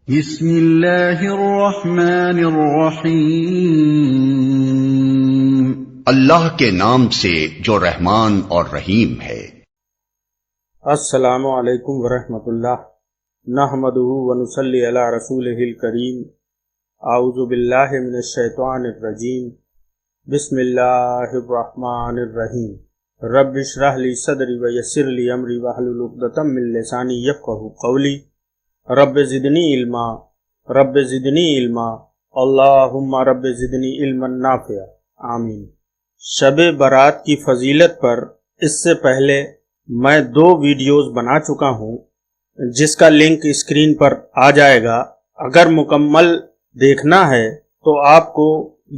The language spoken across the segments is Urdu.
بسم اللہ الرحمن الرحیم۔ اللہ کے نام سے جو رحمان اور رحیم ہے۔ السلام علیکم ورحمۃ اللہ، نحمدہ ونصلی علی رسولہ الکریم۔ اعوذ باللہ من الشیطان الرجیم، بسم اللہ الرحمن الرحیم۔ رب اشرح لی صدری ویسر لی امری واحلل عقدۃ من لسانی یفقہوا قولی۔ رب زدنی علما، رب زدنی علما، اللہم رب زدنی علما نافعا، آمین۔ شب برات کی فضیلت پر اس سے پہلے میں 2 ویڈیوز بنا چکا ہوں، جس کا لنک اسکرین پر آ جائے گا۔ اگر مکمل دیکھنا ہے تو آپ کو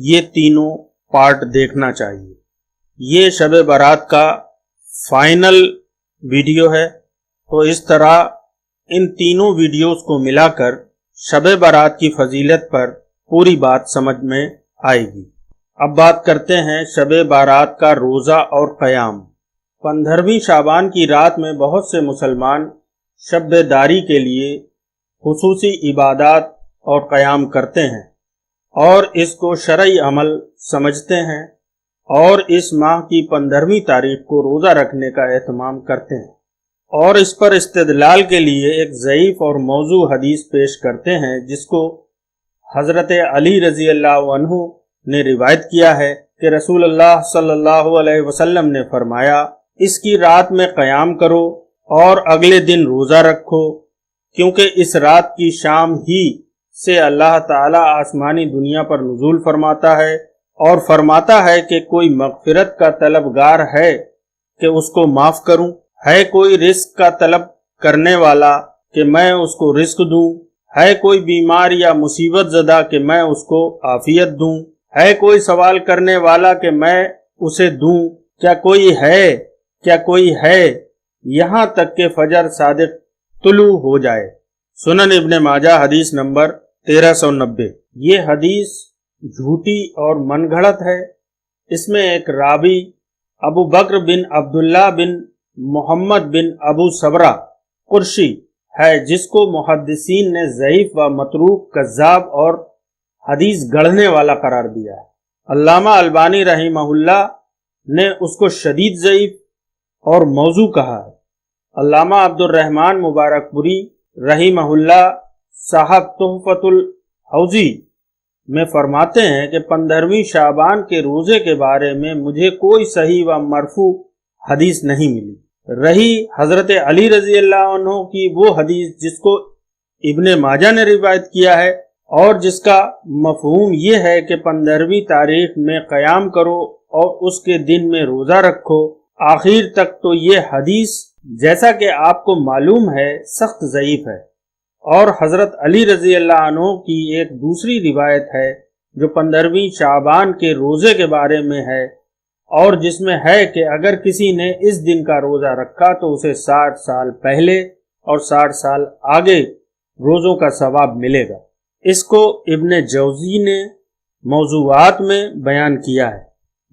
یہ تینوں پارٹ دیکھنا چاہیے۔ یہ شب برات کا فائنل ویڈیو ہے، تو اس طرح ان تینوں ویڈیوز کو ملا کر شب برات کی فضیلت پر پوری بات سمجھ میں آئے گی۔ اب بات کرتے ہیں شب برات کا روزہ اور قیام۔ 15ویں شعبان کی رات میں بہت سے مسلمان شب داری کے لیے خصوصی عبادات اور قیام کرتے ہیں اور اس کو شرعی عمل سمجھتے ہیں، اور اس ماہ کی 15ویں تاریخ کو روزہ رکھنے کا اہتمام کرتے ہیں، اور اس پر استدلال کے لیے ایک ضعیف اور موضوع حدیث پیش کرتے ہیں، جس کو حضرت علی رضی اللہ عنہ نے روایت کیا ہے کہ رسول اللہ صلی اللہ علیہ وسلم نے فرمایا، اس کی رات میں قیام کرو اور اگلے دن روزہ رکھو، کیونکہ اس رات کی شام ہی سے اللہ تعالی آسمانی دنیا پر نزول فرماتا ہے اور فرماتا ہے کہ کوئی مغفرت کا طلبگار ہے کہ اس کو معاف کروں، ہے کوئی رزق کا طلب کرنے والا کہ میں اس کو رزق دوں، ہے کوئی بیمار یا مصیبت زدہ کہ میں اس کو عافیت دوں، ہے کوئی سوال کرنے والا کہ میں اسے دوں، کیا کوئی ہے یہاں تک کہ فجر صادق طلوع ہو جائے۔ سنن ابن ماجہ حدیث نمبر 1390۔ یہ حدیث جھوٹی اور من گھڑت ہے۔ اس میں ایک راوی ابو بکر بن عبداللہ بن محمد بن ابو صبرہ قرشی ہے، جس کو محدثین نے ضعیف و متروک، کذاب اور حدیث گڑھنے والا قرار دیا ہے۔ علامہ البانی رحمہ اللہ نے اس کو شدید ضعیف اور موضوع کہا ہے۔ علامہ عبد الرحمن مبارک پوری رحمہ اللہ صاحب تحفۃ الحوزی میں فرماتے ہیں کہ 15ویں شعبان کے روزے کے بارے میں مجھے کوئی صحیح و مرفوع حدیث نہیں ملی۔ رہی حضرت علی رضی اللہ عنہ کی وہ حدیث جس کو ابن ماجہ نے روایت کیا ہے اور جس کا مفہوم یہ ہے کہ 15ویں تاریخ میں قیام کرو اور اس کے دن میں روزہ رکھو، آخر تک تو یہ حدیث جیسا کہ آپ کو معلوم ہے سخت ضعیف ہے۔ اور حضرت علی رضی اللہ عنہ کی ایک دوسری روایت ہے جو 15ویں شعبان کے روزے کے بارے میں ہے، اور جس میں ہے کہ اگر کسی نے اس دن کا روزہ رکھا تو اسے 60 سال پہلے اور 60 سال آگے روزوں کا ثواب ملے گا۔ اس کو ابن جوزی نے موضوعات میں بیان کیا ہے۔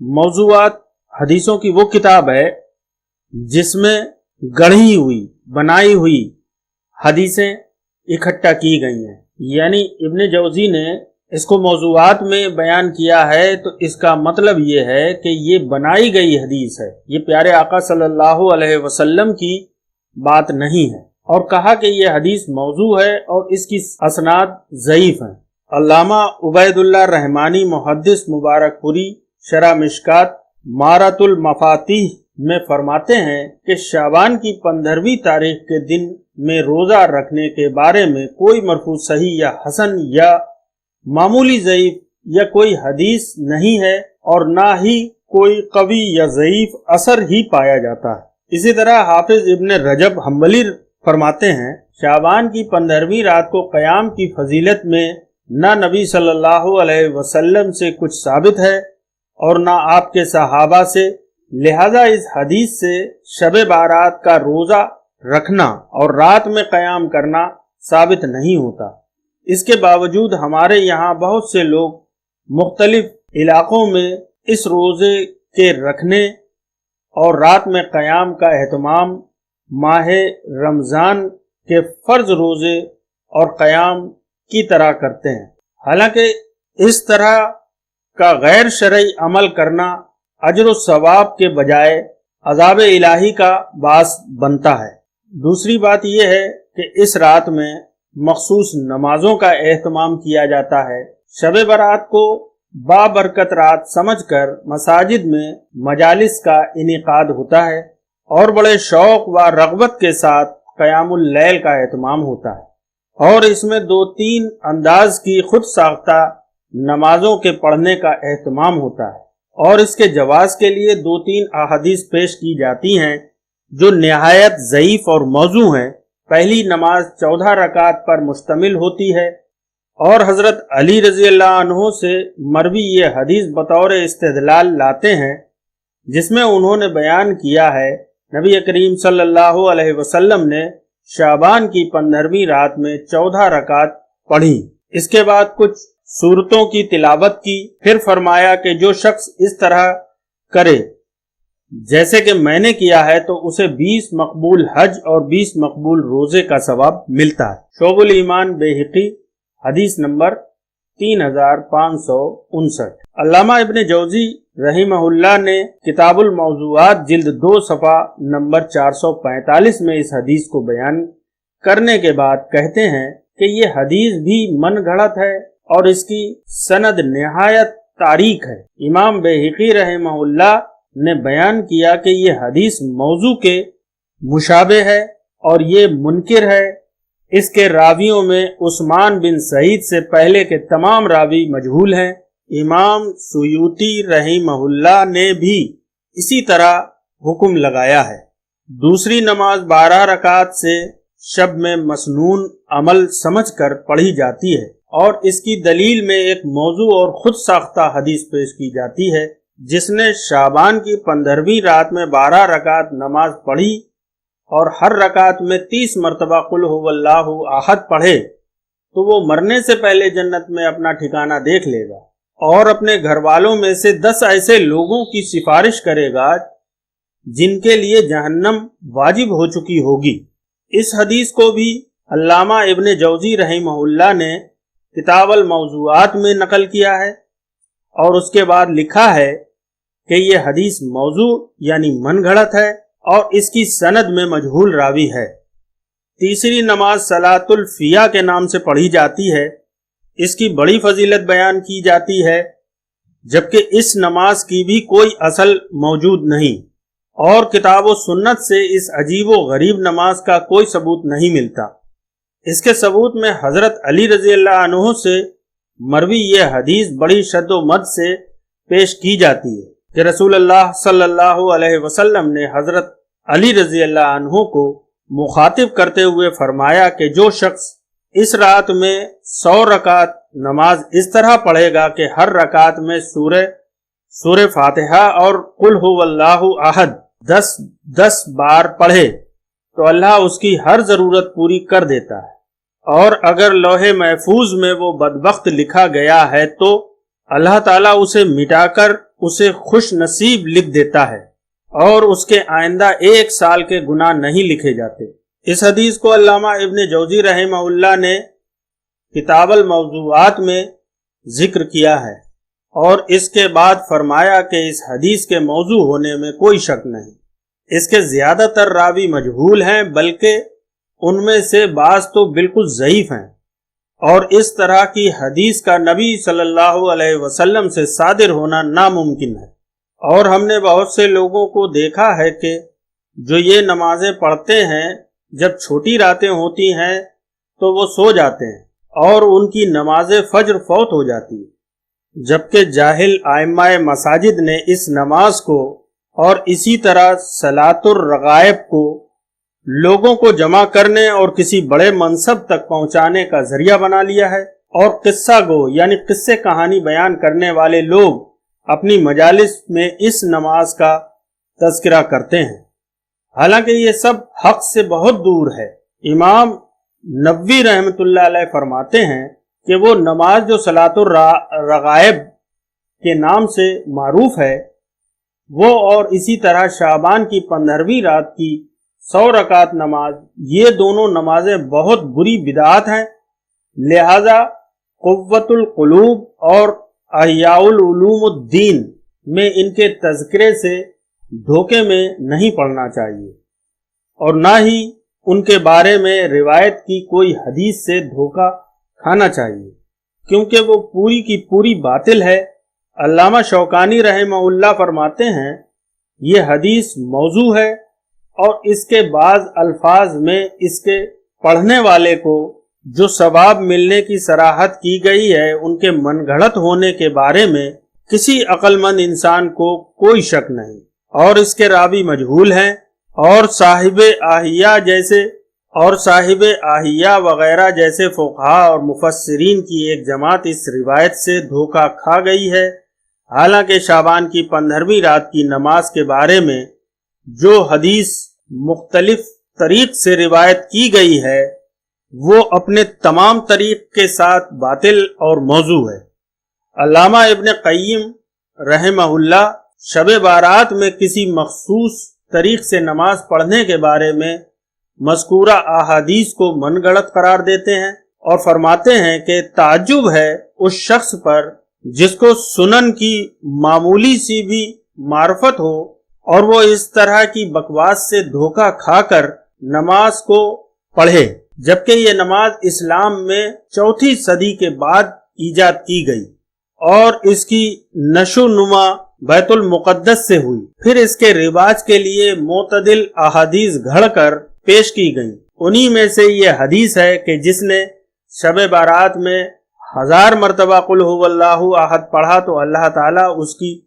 موضوعات حدیثوں کی وہ کتاب ہے جس میں گڑھی ہوئی، بنائی ہوئی حدیثیں اکٹھا کی گئی ہیں، یعنی ابن جوزی نے اس کو موضوعات میں بیان کیا ہے، تو اس کا مطلب یہ ہے کہ یہ بنائی گئی حدیث ہے، یہ پیارے آقا صلی اللہ علیہ وسلم کی بات نہیں ہے، اور کہا کہ یہ حدیث موضوع ہے اور اس کی اسناد ضعیف ہیں۔ علامہ عبید اللہ رحمانی محدث مبارک پوری شرح مشکات مارت المفاتیح میں فرماتے ہیں کہ شعبان کی 15ویں تاریخ کے دن میں روزہ رکھنے کے بارے میں کوئی مرفوع صحیح یا حسن یا معمولی ضعیف یا کوئی حدیث نہیں ہے، اور نہ ہی کوئی قوی یا ضعیف اثر ہی پایا جاتا ہے۔ اسی طرح حافظ ابن رجب حنبلی فرماتے ہیں، شعبان کی 15ویں رات کو قیام کی فضیلت میں نہ نبی صلی اللہ علیہ وسلم سے کچھ ثابت ہے اور نہ آپ کے صحابہ سے، لہذا اس حدیث سے شب برات کا روزہ رکھنا اور رات میں قیام کرنا ثابت نہیں ہوتا۔ اس کے باوجود ہمارے یہاں بہت سے لوگ مختلف علاقوں میں اس روزے کے رکھنے اور رات میں قیام کا اہتمام ماہ رمضان کے فرض روزے اور قیام کی طرح کرتے ہیں، حالانکہ اس طرح کا غیر شرعی عمل کرنا اجر و ثواب کے بجائے عذاب الہی کا باعث بنتا ہے۔ دوسری بات یہ ہے کہ اس رات میں مخصوص نمازوں کا اہتمام کیا جاتا ہے۔ شب برات کو بابرکت رات سمجھ کر مساجد میں مجالس کا انعقاد ہوتا ہے اور بڑے شوق و رغبت کے ساتھ قیام اللیل کا اہتمام ہوتا ہے، اور اس میں 2-3 انداز کی خود ساختہ نمازوں کے پڑھنے کا اہتمام ہوتا ہے، اور اس کے جواز کے لیے 2-3 احادیث پیش کی جاتی ہیں جو نہایت ضعیف اور موضوع ہیں۔ پہلی نماز 14 رکعت پر مشتمل ہوتی ہے، اور حضرت علی رضی اللہ عنہ سے مروی یہ حدیث بطور استدلال لاتے ہیں، جس میں انہوں نے بیان کیا ہے نبی کریم صلی اللہ علیہ وسلم نے شعبان کی 15ویں رات میں 14 رکعت پڑھی، اس کے بعد کچھ سورتوں کی تلاوت کی، پھر فرمایا کہ جو شخص اس طرح کرے جیسے کہ میں نے کیا ہے تو اسے 20 مقبول حج اور 20 مقبول روزے کا ثواب ملتا ہے۔ شعب الایمان بیہقی حدیث نمبر 3559۔ علامہ ابن جوزی رحمہ اللہ نے کتاب الموضوعات جلد 2 صفحہ نمبر 445 میں اس حدیث کو بیان کرنے کے بعد کہتے ہیں کہ یہ حدیث بھی من گھڑت ہے اور اس کی سند نہایت تاریک ہے۔ امام بیہقی رحمہ اللہ نے بیان کیا کہ یہ حدیث موضوع کے مشابہ ہے اور یہ منکر ہے۔ اس کے راویوں میں عثمان بن سعید سے پہلے کے تمام راوی مجہول ہیں۔ امام سیوطی رحمہ اللہ نے بھی اسی طرح حکم لگایا ہے۔ دوسری نماز 12 رکعت سے شب میں مسنون عمل سمجھ کر پڑھی جاتی ہے، اور اس کی دلیل میں ایک موضوع اور خود ساختہ حدیث پیش کی جاتی ہے، جس نے شعبان کی 15ویں رات میں 12 رکعت نماز پڑھی اور ہر رکعت میں 30 مرتبہ قل هو اللہ احد پڑھے تو وہ مرنے سے پہلے جنت میں اپنا ٹھکانہ دیکھ لے گا، اور اپنے گھر والوں میں سے 10 ایسے لوگوں کی سفارش کرے گا جن کے لیے جہنم واجب ہو چکی ہوگی۔ اس حدیث کو بھی علامہ ابن جوزی رحمہ اللہ نے کتاب الموضوعات میں نقل کیا ہے، اور اس کے بعد لکھا ہے کہ یہ حدیث موضوع یعنی من گھڑت ہے اور اس کی سند میں مجہول راوی ہے۔ تیسری نماز صلاۃ الفیہ کے نام سے پڑھی جاتی ہے، اس کی بڑی فضیلت بیان کی جاتی ہے، جبکہ اس نماز کی بھی کوئی اصل موجود نہیں، اور کتاب و سنت سے اس عجیب و غریب نماز کا کوئی ثبوت نہیں ملتا۔ اس کے ثبوت میں حضرت علی رضی اللہ عنہ سے مروی یہ حدیث بڑی شد و مد سے پیش کی جاتی ہے کہ رسول اللہ صلی اللہ علیہ وسلم نے حضرت علی رضی اللہ عنہ کو مخاطب کرتے ہوئے فرمایا کہ جو شخص اس رات میں 100 رکعت نماز اس طرح پڑھے گا کہ ہر رکعت میں سورہ فاتحہ اور قل هو اللہ احد 10 بار پڑھے تو اللہ اس کی ہر ضرورت پوری کر دیتا ہے، اور اگر لوح محفوظ میں وہ بدبخت لکھا گیا ہے تو اللہ تعالیٰ اسے مٹا کر اسے خوش نصیب لکھ دیتا ہے، اور اس کے آئندہ 1 سال کے گناہ نہیں لکھے جاتے۔ اس حدیث کو علامہ ابن جوزی رحمہ اللہ نے کتاب الموضوعات میں ذکر کیا ہے، اور اس کے بعد فرمایا کہ اس حدیث کے موضوع ہونے میں کوئی شک نہیں۔ اس کے زیادہ تر راوی مجہول ہیں، بلکہ ان میں سے بعض تو بالکل ضعیف ہیں، اور اس طرح کی حدیث کا نبی صلی اللہ علیہ وسلم سے صادر ہونا ناممکن ہے۔ اور ہم نے بہت سے لوگوں کو دیکھا ہے کہ جو یہ نمازیں پڑھتے ہیں جب چھوٹی راتیں ہوتی ہیں تو وہ سو جاتے ہیں اور ان کی نماز فجر فوت ہو جاتی ہے، جبکہ جاہل ائمہ مساجد نے اس نماز کو اور اسی طرح صلاۃ الرغائب کو لوگوں کو جمع کرنے اور کسی بڑے منصب تک پہنچانے کا ذریعہ بنا لیا ہے، اور قصہ گو یعنی قصے کہانی بیان کرنے والے لوگ اپنی مجالس میں اس نماز کا تذکرہ کرتے ہیں، حالانکہ یہ سب حق سے بہت دور ہے۔ امام نووی رحمۃ اللہ علیہ فرماتے ہیں کہ وہ نماز جو صلاۃ الرغائب کے نام سے معروف ہے وہ اور اسی طرح شعبان کی 15ویں رات کی 100 رکعت نماز، یہ دونوں نمازیں بہت بری بدعات ہیں لہذا قوت القلوب اور احیاء العلوم الدین میں ان کے تذکرے سے دھوکے میں نہیں پڑنا چاہیے، اور نہ ہی ان کے بارے میں روایت کی کوئی حدیث سے دھوکہ کھانا چاہیے، کیونکہ وہ پوری کی پوری باطل ہے۔ علامہ شوکانی رحمہ اللہ فرماتے ہیں یہ حدیث موضوع ہے، اور اس کے بعض الفاظ میں اس کے پڑھنے والے کو جو ثواب ملنے کی صراحت کی گئی ہے ان کے من گھڑت ہونے کے بارے میں کسی عقل مند انسان کو کوئی شک نہیں، اور اس کے راوی مجہول ہیں، اور صاحب احیا وغیرہ جیسے فقہاء اور مفسرین کی ایک جماعت اس روایت سے دھوکہ کھا گئی ہے۔ حالانکہ شعبان کی 15ویں رات کی نماز کے بارے میں جو حدیث مختلف طریق سے روایت کی گئی ہے وہ اپنے تمام طریق کے ساتھ باطل اور موضوع ہے۔ علامہ ابن قیم رحمہ اللہ شب بارات میں کسی مخصوص طریق سے نماز پڑھنے کے بارے میں مذکورہ احادیث کو من گڑت قرار دیتے ہیں، اور فرماتے ہیں کہ تعجب ہے اس شخص پر جس کو سنن کی معمولی سی بھی معرفت ہو اور وہ اس طرح کی بکواس سے دھوکہ کھا کر نماز کو پڑھے، جبکہ یہ نماز اسلام میں 4 صدی کے بعد ایجاد کی گئی اور اس کی نشو نما بیت المقدس سے ہوئی، پھر اس کے رواج کے لیے معتدل احادیث گھڑ کر پیش کی گئیں۔ انہی میں سے یہ حدیث ہے کہ جس نے شب بارات میں 1000 مرتبہ قل هو اللہ احد پڑھا تو اللہ تعالیٰ اس کی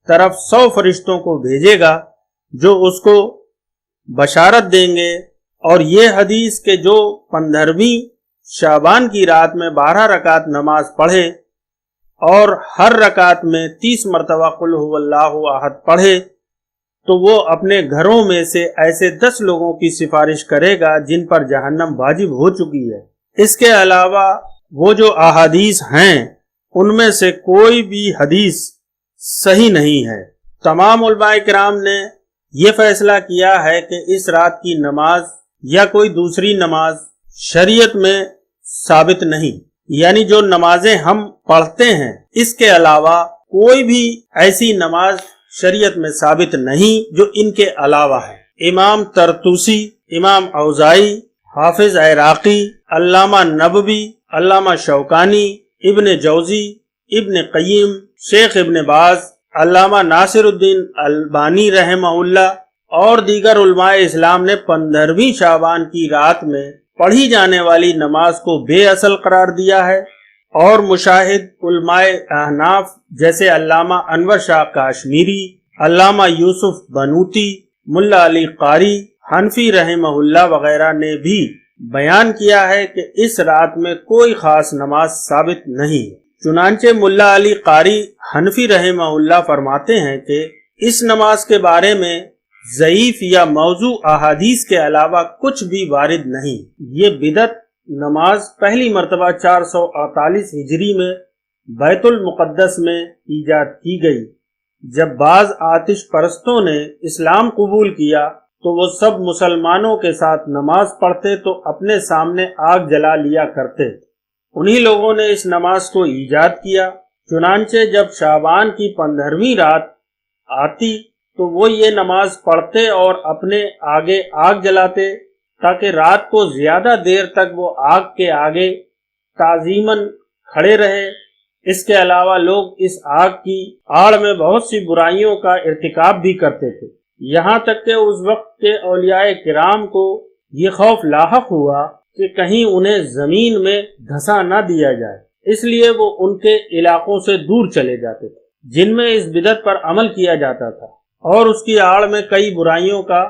طرف 100 فرشتوں کو بھیجے گا جو اس کو بشارت دیں گے، اور یہ حدیث کہ جو 15ویں شعبان کی رات میں 12 رکعت نماز پڑھے اور ہر رکعت میں 30 مرتبہ قل هو اللہ احد پڑھے تو وہ اپنے گھروں میں سے ایسے 10 لوگوں کی سفارش کرے گا جن پر جہنم واجب ہو چکی ہے۔ اس کے علاوہ وہ جو احادیث ہیں ان میں سے کوئی بھی حدیث صحیح نہیں ہے۔ تمام علماء کرام نے یہ فیصلہ کیا ہے کہ اس رات کی نماز یا کوئی دوسری نماز شریعت میں ثابت نہیں، یعنی جو نمازیں ہم پڑھتے ہیں اس کے علاوہ کوئی بھی ایسی نماز شریعت میں ثابت نہیں جو ان کے علاوہ ہے۔ امام طرطوسی، امام اوزاعی، حافظ عراقی، علامہ نبوی، علامہ شوکانی، ابن جوزی، ابن قیم، شیخ ابن باز، علامہ ناصر الدین البانی رحمہ اللہ اور دیگر علماء اسلام نے 15ویں شعبان کی رات میں پڑھی جانے والی نماز کو بے اصل قرار دیا ہے، اور مشاہد علماء احناف جیسے علامہ انور شاہ کاشمیری، علامہ یوسف بنوتی، ملا علی قاری، حنفی رحمہ اللہ وغیرہ نے بھی بیان کیا ہے کہ اس رات میں کوئی خاص نماز ثابت نہیں ہے۔ چنانچہ ملا علی قاری حنفی رحمہ اللہ فرماتے ہیں کہ اس نماز کے بارے میں ضعیف یا موضوع احادیث کے علاوہ کچھ بھی وارد نہیں۔ یہ بدعت نماز پہلی مرتبہ 448 ہجری میں بیت المقدس میں ایجاد کی گئی۔ جب بعض آتش پرستوں نے اسلام قبول کیا تو وہ سب مسلمانوں کے ساتھ نماز پڑھتے تو اپنے سامنے آگ جلا لیا کرتے۔ انہی لوگوں نے اس نماز کو ایجاد کیا۔ چنانچہ جب شعبان کی 15ویں رات آتی تو وہ یہ نماز پڑھتے اور اپنے آگے آگ جلاتے تاکہ رات کو زیادہ دیر تک وہ آگ کے آگے تعظیماً کھڑے رہے۔ اس کے علاوہ لوگ اس آگ کی آڑ میں بہت سی برائیوں کا ارتکاب بھی کرتے تھے، یہاں تک کہ اس وقت کے اولیاء کرام کو یہ خوف لاحق ہوا کہ کہیں انہیں زمین میں دھسا نہ دیا جائے، اس لیے وہ ان کے علاقوں سے دور چلے جاتے تھے جن میں اس بدعت پر عمل کیا جاتا تھا، اور اس کی آڑ میں کئی برائیوں کا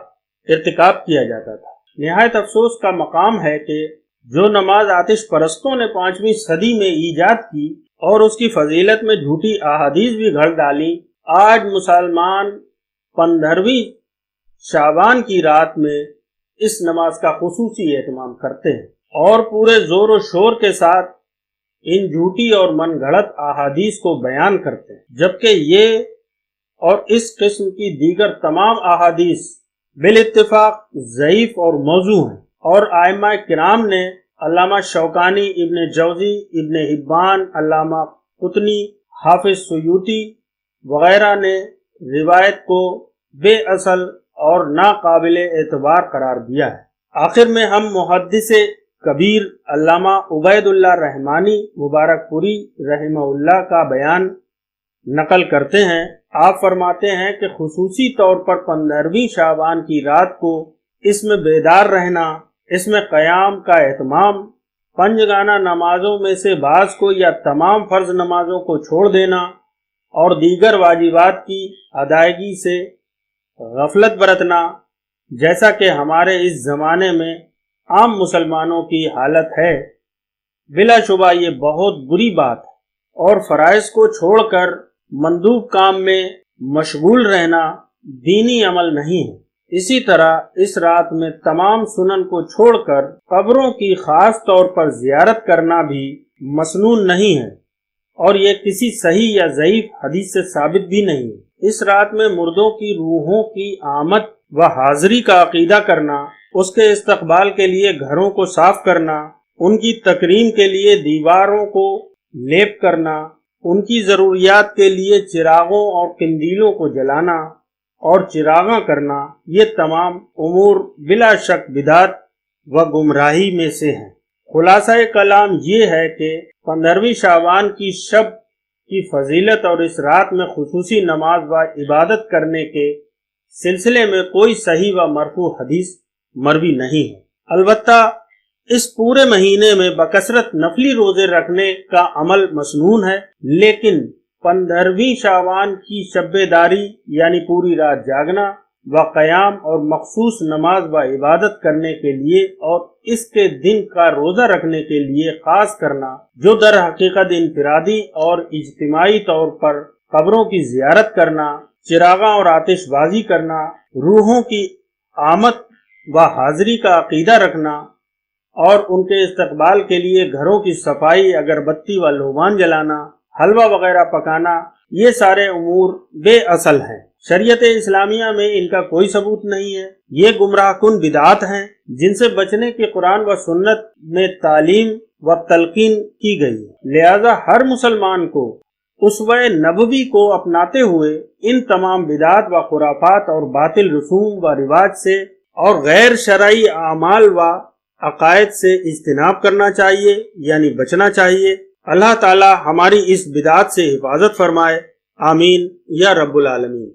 ارتکاب کیا جاتا تھا۔ نہایت افسوس کا مقام ہے کہ جو نماز آتش پرستوں نے 5ویں صدی میں ایجاد کی اور اس کی فضیلت میں جھوٹی احادیث بھی گھڑ ڈالی، آج مسلمان 15ویں شعبان کی رات میں اس نماز کا خصوصی اہتمام کرتے ہیں اور پورے زور و شور کے ساتھ ان جھوٹی اور من گھڑت احادیث کو بیان کرتے ہیں، جبکہ یہ اور اس قسم کی دیگر تمام احادیث بالاتفاق ضعیف اور موضوع ہیں، اور ائمہ کرام نے علامہ شوکانی، ابن جوزی، ابن حبان، علامہ قطنی، حافظ سیوطی وغیرہ نے روایت کو بے اصل اور ناقابل اعتبار قرار دیا ہے۔ آخر میں ہم محدث کبیر علامہ عبید اللہ رحمانی مبارک پوری رحمہ اللہ کا بیان نقل کرتے ہیں۔ آپ فرماتے ہیں کہ خصوصی طور پر 15ویں شعبان کی رات کو اس میں بیدار رہنا، اس میں قیام کا اہتمام، 5 گانا نمازوں میں سے بعض کو یا تمام فرض نمازوں کو چھوڑ دینا اور دیگر واجبات کی ادائیگی سے غفلت برتنا، جیسا کہ ہمارے اس زمانے میں عام مسلمانوں کی حالت ہے، بلا شبہ یہ بہت بری بات ہے، اور فرائض کو چھوڑ کر مندوب کام میں مشغول رہنا دینی عمل نہیں ہے۔ اسی طرح اس رات میں تمام سنن کو چھوڑ کر قبروں کی خاص طور پر زیارت کرنا بھی مسنون نہیں ہے، اور یہ کسی صحیح یا ضعیف حدیث سے ثابت بھی نہیں ہے۔ اس رات میں مردوں کی روحوں کی آمد و حاضری کا عقیدہ کرنا، اس کے استقبال کے لیے گھروں کو صاف کرنا، ان کی تکریم کے لیے دیواروں کو لیپ کرنا، ان کی ضروریات کے لیے چراغوں اور قندیلوں کو جلانا اور چراغاں کرنا، یہ تمام امور بلا شک بدعت و گمراہی میں سے ہیں۔ خلاصہ کلام یہ ہے کہ 15ویں شعبان کی شب کی فضیلت اور اس رات میں خصوصی نماز و عبادت کرنے کے سلسلے میں کوئی صحیح و مرفوع حدیث مروی نہیں ہے۔ البتہ اس پورے مہینے میں بکثرت نفلی روزے رکھنے کا عمل مسنون ہے، لیکن 15ویں شعبان کی شب داری یعنی پوری رات جاگنا و قیام اور مخصوص نماز و عبادت کرنے کے لیے اور اس کے دن کا روزہ رکھنے کے لیے خاص کرنا، جو در حقیقت انفرادی اور اجتماعی طور پر قبروں کی زیارت کرنا، چراغاں اور آتش بازی کرنا، روحوں کی آمد و حاضری کا عقیدہ رکھنا اور ان کے استقبال کے لیے گھروں کی صفائی، اگربتی و لوبان جلانا، حلوہ وغیرہ پکانا، یہ سارے امور بے اصل ہیں۔ شریعت اسلامیہ میں ان کا کوئی ثبوت نہیں ہے۔ یہ گمراہ کن بدعات ہیں جن سے بچنے کی قرآن و سنت میں تعلیم و تلقین کی گئی ہے۔ لہذا ہر مسلمان کو اسوہ نبوی کو اپناتے ہوئے ان تمام بدعات و خرافات اور باطل رسوم و رواج سے اور غیر شرعی اعمال و عقائد سے اجتناب کرنا چاہیے، یعنی بچنا چاہیے۔ اللہ تعالی ہماری اس بدعات سے حفاظت فرمائے، آمین یا رب العالمین۔